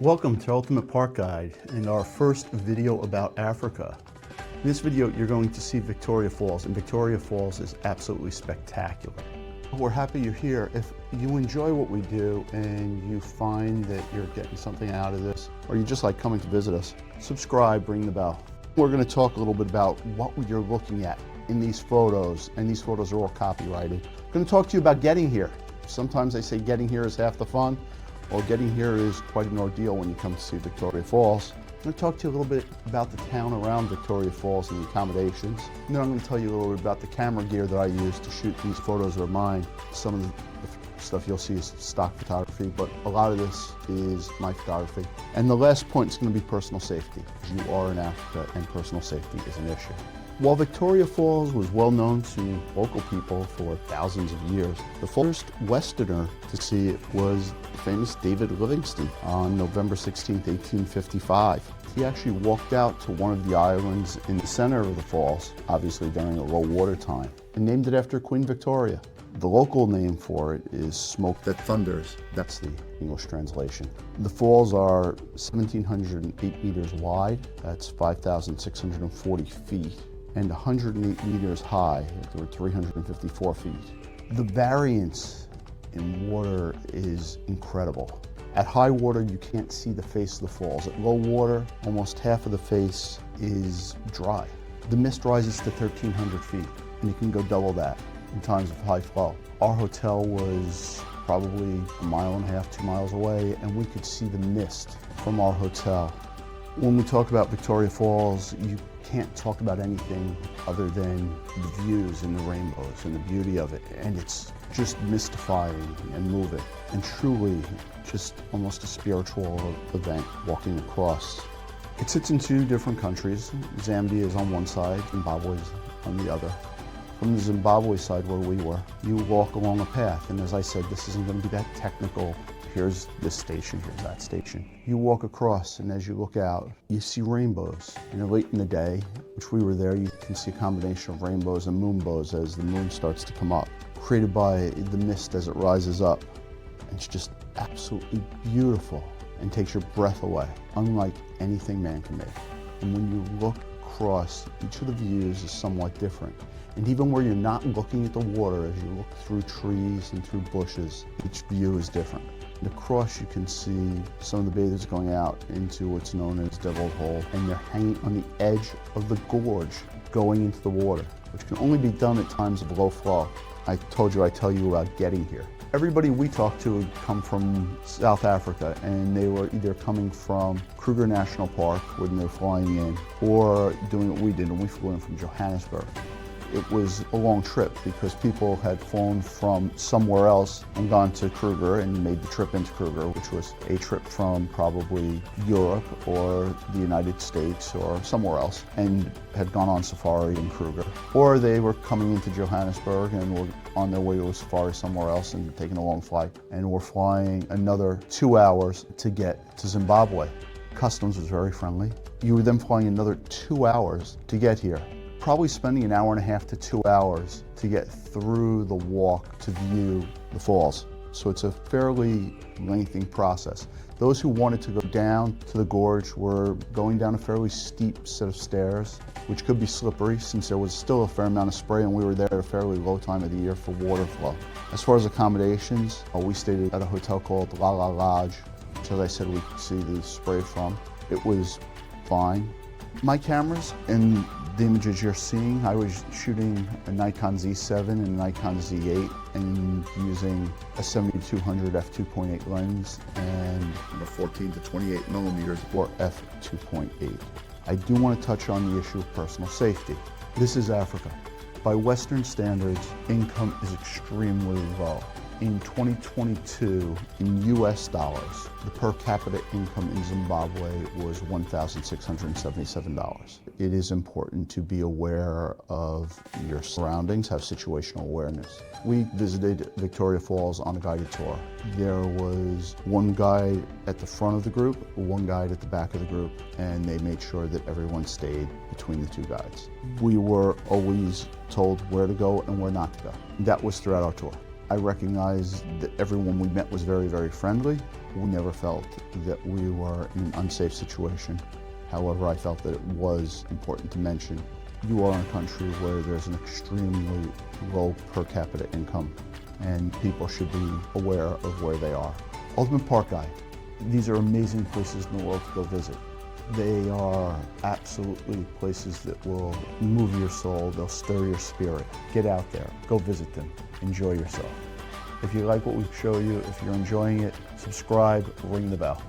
Welcome to Ultimate Park Guide and our first video about Africa. In this video, you're going to see Victoria Falls, and Victoria Falls is absolutely spectacular. We're happy you're here. If you enjoy what we do and you find that you're getting something out of this, or you just like coming to visit us, subscribe, ring the bell. We're going to talk a little bit about what you're looking at in these photos, and these photos are all copyrighted. I'm going to talk to you about getting here. Sometimes they say getting here is half the fun. Well, getting here is quite an ordeal when you come to see Victoria Falls. I'm going to talk to you a little bit about the town around Victoria Falls and the accommodations. And then I'm going to tell you a little bit about the camera gear that I use to shoot these photos are mine. Some of the stuff you'll see is stock photography, but a lot of this is my photography. And the last point is going to be personal safety. You are in Africa and personal safety is an issue. While Victoria Falls was well known to local people for thousands of years, the first Westerner to see it was the famous David Livingstone on November 16, 1855. He actually walked out to one of the islands in the center of the falls, obviously during a low water time, and named it after Queen Victoria. The local name for it is Smoke That Thunders. That's the English translation. The falls are 1,708 meters wide. That's 5,640 feet. And 108 meters high, or 354 feet. The variance in water is incredible. At high water, you can't see the face of the falls. At low water, almost half of the face is dry. The mist rises to 1,300 feet, and you can go double that in times of high flow. Our hotel was probably 1.5 miles, 2 miles away, and we could see the mist from our hotel. When we talk about Victoria Falls, you can't talk about anything other than the views and the rainbows and the beauty of it. And it's just mystifying and moving and truly just almost a spiritual event walking across. It sits in two different countries. Zambia is on one side, Zimbabwe is on the other. From the Zimbabwe side where we were, you walk along a path, and as I said, this isn't going to be that technical. Here's this station, here's that station. You walk across, and as you look out, you see rainbows. And late in the day, which we were there, you can see a combination of rainbows and moonbows as the moon starts to come up, created by the mist as it rises up. It's just absolutely beautiful and takes your breath away, unlike anything man can make. And when you look across, each of the views is somewhat different. And even where you're not looking at the water, as you look through trees and through bushes, each view is different. And across you can see some of the bathers going out into what's known as Devil's Hole, and they're hanging on the edge of the gorge going into the water, which can only be done at times of low flow. I told you I'd tell you about getting here. Everybody we talked to had come from South Africa, and they were either coming from Kruger National Park when they were flying in, or doing what we did, and we flew in from Johannesburg. It was a long trip because people had flown from somewhere else and gone to Kruger and made the trip into Kruger, which was a trip from probably Europe or the United States or somewhere else, and had gone on safari in Kruger. Or they were coming into Johannesburg and were on their way to a safari somewhere else and taking a long flight, and were flying another 2 hours to get to Zimbabwe. Customs was very friendly. You were then flying another 2 hours to get here. Probably spending 1.5 hours to 2 hours to get through the walk to view the falls. So it's a fairly lengthy process. Those who wanted to go down to the gorge were going down a fairly steep set of stairs, which could be slippery since there was still a fair amount of spray, and we were there at a fairly low time of the year for water flow. As far as accommodations, we stayed at a hotel called La La Lodge, which, as I said, we could see the spray from. It was fine. My cameras and the images you're seeing, I was shooting a Nikon Z7 and a Nikon Z8 and using a 7200 f2.8 lens and a 14 to 28 millimeters or f2.8. I do want to touch on the issue of personal safety. This is Africa. By Western standards, income is extremely low. In 2022, in US dollars, the per capita income in Zimbabwe was $1,677. It is important to be aware of your surroundings, have situational awareness. We visited Victoria Falls on a guided tour. There was one guide at the front of the group, one guide at the back of the group, and they made sure that everyone stayed between the two guides. We were always told where to go and where not to go. That was throughout our tour. I recognized that everyone we met was very, very friendly. We never felt that we were in an unsafe situation. However, I felt that it was important to mention you are in a country where there's an extremely low per capita income, and people should be aware of where they are. Ultimate Park Guide. These are amazing places in the world to go visit. They are absolutely places that will move your soul, they'll stir your spirit. Get out there, go visit them, enjoy yourself. If you like what we show you, if you're enjoying it, subscribe, ring the bell.